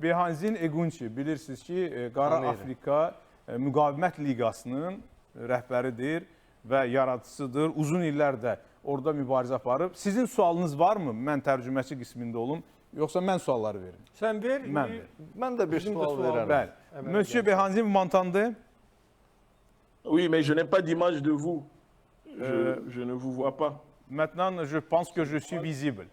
Behanzin Egunçi, bilirsiniz ki, Qara Afrika Müqavimət Liqasının rəhbəridir və yaradıcısıdır. Uzun illər də orada mübarizə aparıb. Sizin sualınız varmı? Mən tərcüməçi qismində olum. Yoxsa mən sualları verim? Sen ver. Mən də bir sual verərəm. Bəli. Monsieur Behanzin, vous m'entendez? Oui, mais je n'ai pas d'image de vous. Je ne vous vois pas. Maintenant, je pense que je suis visible.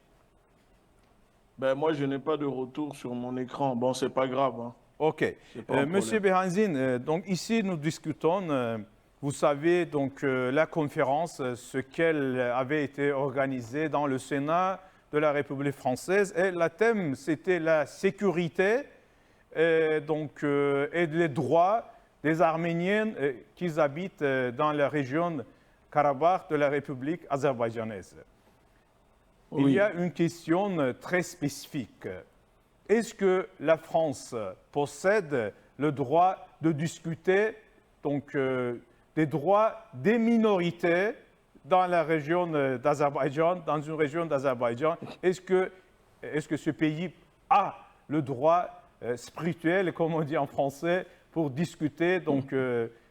Ben, moi, je n'ai pas de retour sur mon écran. Bon, c'est pas grave. Hein. OK. Monsieur Behanzin, donc ici, nous discutons, vous savez, donc, la conférence, ce qu'elle avait été organisée dans le Sénat de la République française. Et le thème, c'était la sécurité et les droits des Arméniens qui habitent dans la région Karabakh de la République azerbaïdjanaise. Oui. Il y a une question très spécifique. Est-ce que la France possède le droit de discuter des droits des minorités dans la région d'Azerbaïdjan, dans une région d'Azerbaïdjan? Est-ce que ce pays a le droit spirituel, comme on dit en français, pour discuter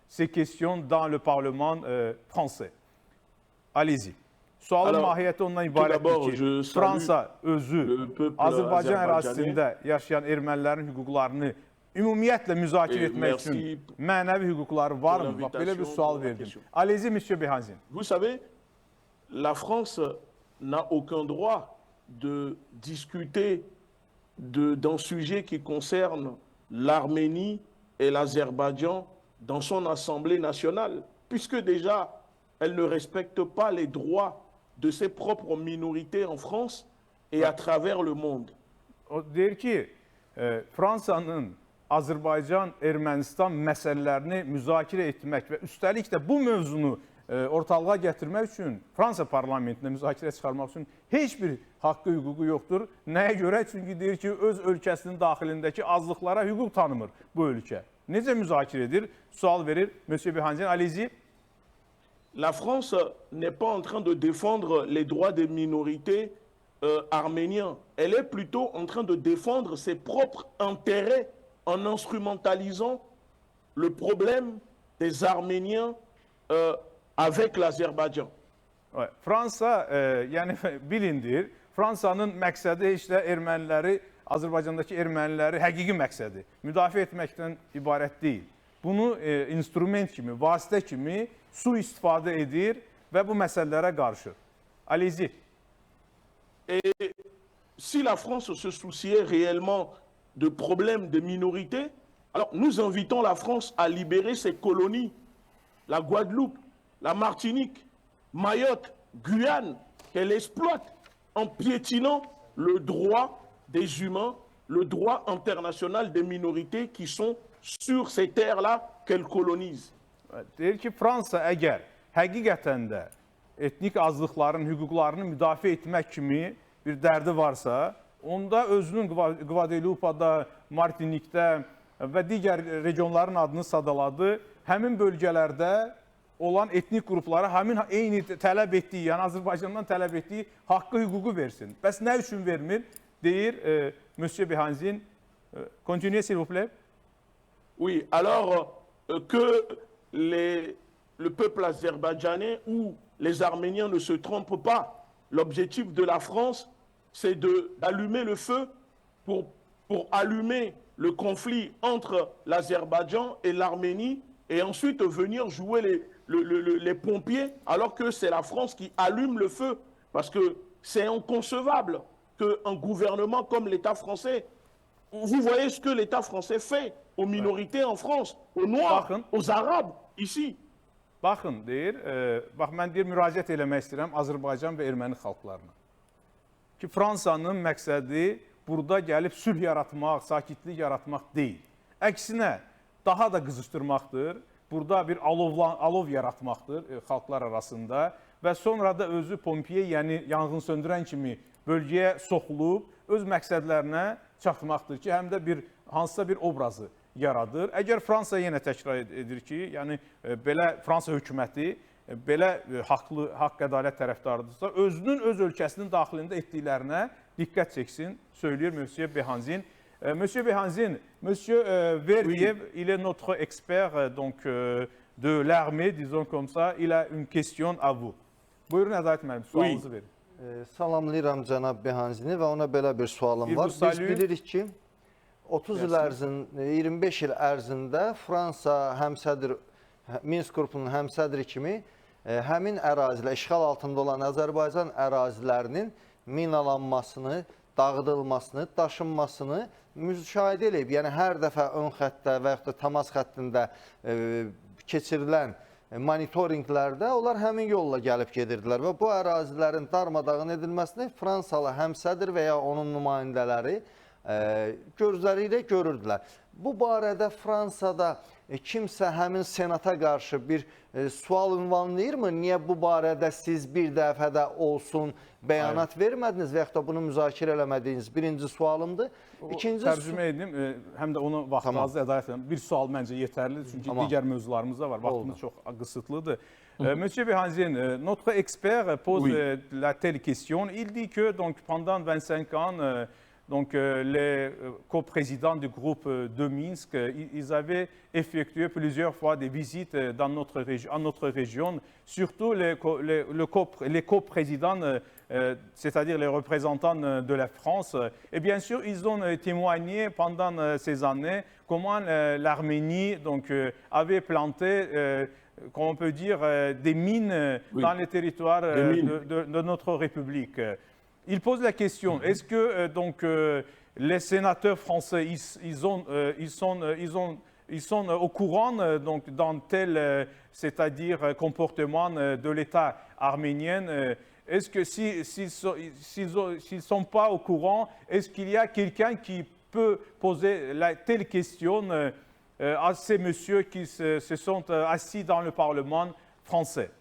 ces questions dans le Parlement français? Allez-y. Sualın mahiyyəti ondan ibarətdir ki, Fransa özü Azərbaycan ərazisində yaşayan ermənilərin hüquqlarını ümumiyyətlə müzakirə etmək üçün mənəvi hüquqları varmı? Bax, belə bir sual verdim. Allez-y, Monsieur Behanzin. Vous savez, la France n'a aucun droit de discuter d'un sujet qui concerne l'Arménie et l'Azerbaïdjan dans son Assemblée nationale, puisque déjà, elle ne respecte pas les droits de ses propres minorités en France et à travers le monde. O deyir ki, Fransanın Azərbaycan, Ermənistan məsələlərini müzakirə etmək və üstəlik də bu mövzunu ortalığa gətirmək üçün Fransa parlamentində müzakirə çıxarmaq üçün heç bir haqqı, hüququ yoxdur. Nəyə görə? Çünki deyir ki, öz ölkəsinin daxilindəki azlıqlara hüquq tanımır bu ölkə. Necə müzakirə edir? Sual verir Monsieur Behanzin. Allez-y. La France n'est pas en train de défendre les droits des minorités arméniens. Elle est plutôt en train de défendre ses propres intérêts en instrumentalisant le problème des Arméniens avec l'Azerbaïdjan. Ouais. Fransa, yəni bilindir, Fransanın məqsədi heç də erməniləri, Azərbaycandakı erməniləri həqiqi məqsədi müdafiə etməkdən ibarət deyil. Bunu instrument kimi, vasitə kimi sui-istifadə edir və bu məsələlərə qarışır. Allez-y. Et si la France se souciait réellement de problèmes de minorités, alors nous invitons la France à libérer ses colonies, la Guadeloupe, la Martinique, Mayotte, Guyane, qu'elle exploite en piétinant le droit des humains, le droit international des minorités qui sont sur ces terres-là qu'elle colonise. Deyir ki, Fransa əgər həqiqətən də etnik azlıqların hüquqlarını müdafiə etmək kimi bir dərdi varsa, onda özünün Guadeloupe'da, Martinikdə və digər regionların adını sadaladı. Həmin bölgələrdə olan etnik qruplara həmin eyni tələb etdiyi, yəni Azərbaycandan tələb etdiyi haqqı, hüququ versin. Bəs nə üçün vermir? Deyir Monsieur Behanzin. Continuez, s'il vous plaît. Oui, alors que le peuple azerbaïdjanais ou les Arméniens ne se trompent pas, l'objectif de la France, c'est d'allumer le feu pour allumer le conflit entre l'Azerbaïdjan et l'Arménie et ensuite venir jouer les pompiers alors que c'est la France qui allume le feu. Parce que c'est inconcevable qu'un gouvernement comme l'État français, vous voyez ce que l'État français fait aux minorités en France, aux Noirs, aux Arabes, ici. Baxın, deyir, bax mən deyir, müraciət eləmək istəyirəm Azərbaycan və erməni xalqlarına. Ki, Fransanın məqsədi burada gəlib sülh yaratmaq, sakitlik yaratmaq deyil. Əksinə, daha da qızışdırmaqdır, burada bir alov yaratmaqdır xalqlar arasında və sonra da özü pompiye, yəni yanğın söndürən kimi bölgəyə soxulub, öz məqsədlərinə çatmaqdır ki, həm də hansısa bir obrazı yaradır. Əgər Fransa yenə təkrar edir ki, yəni belə Fransa hökuməti belə haqq ədalət tərəfdarıdırsa, özünün öz ölkəsinin daxilində etdiklərinə diqqət çəksin, söyləyir Monsieur Behanzin. Monsieur Behanzin, Monsieur Verdiev, il est notre expert de l'armée, disons comme ça. Il a une question à vous. Buyurun Adalet müəllim, sualınızı verin. Salamlayıram cənab Behanzini və ona belə bir sualım Bir var. bu Biz salü- bilirik ki, 30 il ərzində, 25 il ərzində Fransa həmsədr, Minsk qrupunun həmsədri kimi həmin ərazilər, işğal altında olan Azərbaycan ərazilərinin minalanmasını, dağıdılmasını, daşınmasını müşahidə edib. Yəni hər dəfə ön xəttdə və yaxud da təmas xəttində keçirilən monitorinqlərdə onlar həmin yolla gəlib gedirdilər və bu ərazilərin darmadağın edilməsini Fransalı həmsədr və ya onun nümayəndələri gözləri ilə görürdülər. Bu barədə Fransada kimsə həmin senata qarşı bir sual ünvanlayırmı? Niyə bu barədə siz bir dəfədə olsun bəyanat vermədiniz və yaxud da bunu müzakirə eləmədiyiniz birinci sualımdır. İkinci Tərcümə edeyim, həm də onu vaxtınızda ədalet edin. Bir sual məncə yetərlidir, çünki digər mövzularımız da var. Vaxtımız çox qısıtlıdır. Monsieur Behanzin, notre expert pose la telle question. Il dit que donc, pendant 25 ans, les coprésidents du groupe de Minsk, ils avaient effectué plusieurs fois des visites dans notre région, surtout les coprésidents, c'est-à-dire les représentants de la France. Et bien sûr, ils ont témoigné pendant ces années comment l'Arménie avait planté, comment on peut dire, des mines dans les territoires de notre République. Il pose la question, est-ce que les sénateurs français, ils sont au courant dans tel, c'est-à-dire comportement de l'État arménien? Est-ce que s'ils ne sont pas au courant, est-ce qu'il y a quelqu'un qui peut poser telle question à ces messieurs qui se sont assis dans le Parlement français?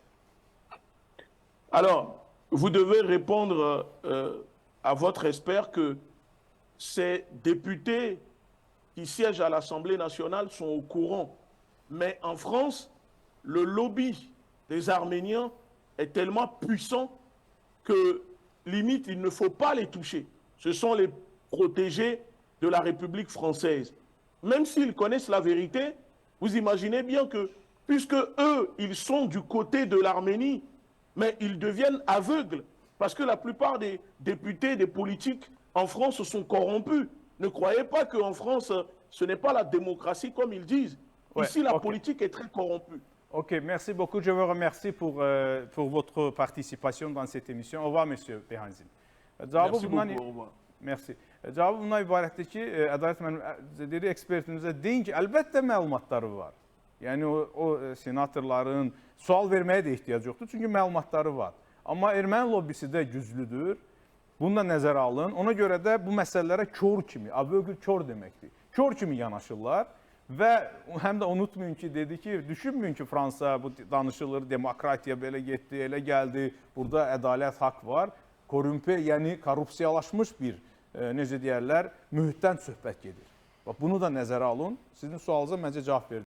Alors, vous devez répondre à votre expert que ces députés qui siègent à l'Assemblée nationale sont au courant. Mais en France, le lobby des Arméniens est tellement puissant que, limite, il ne faut pas les toucher. Ce sont les protégés de la République française. Même s'ils connaissent la vérité, vous imaginez bien que, puisque eux, ils sont du côté de l'Arménie, mais ils deviennent aveugles parce que la plupart des députés, des politiques en France sont corrompus. Ne croyez pas qu'en France, ce n'est pas la démocratie comme ils disent. Ouais, ici, la politique est très corrompue. Ok, merci beaucoup. Je vous remercie pour votre participation dans cette émission. Au revoir, Monsieur Behanzin. Merci beaucoup, au revoir. Merci. Cavabı bundan ibarətdir ki, Ədalət dedi ekspertimizə deyin ki, əlbəttə məlumatları var. Yəni o senatorların sual verməyə də ehtiyac yoxdur, çünki məlumatları var. Amma erməni lobbisi də güclüdür. Bunu da nəzərə alın. Ona görə də bu məsələlərə kör kimi, avögül kör deməkdir. Kör kimi yanaşırlar və həm də unutmayın ki, dedi ki, düşünməyin ki, Fransa bu danışılır, demokratiya belə getdi, elə gəldi, burada ədalət, haqq var. Korrumpe, yəni korrupsiyalaşmış bir, necə deyərlər, mühitdən söhbət gedir. Bunu da nəzərə alın. Sizin sualınıza məncə cavab verdim.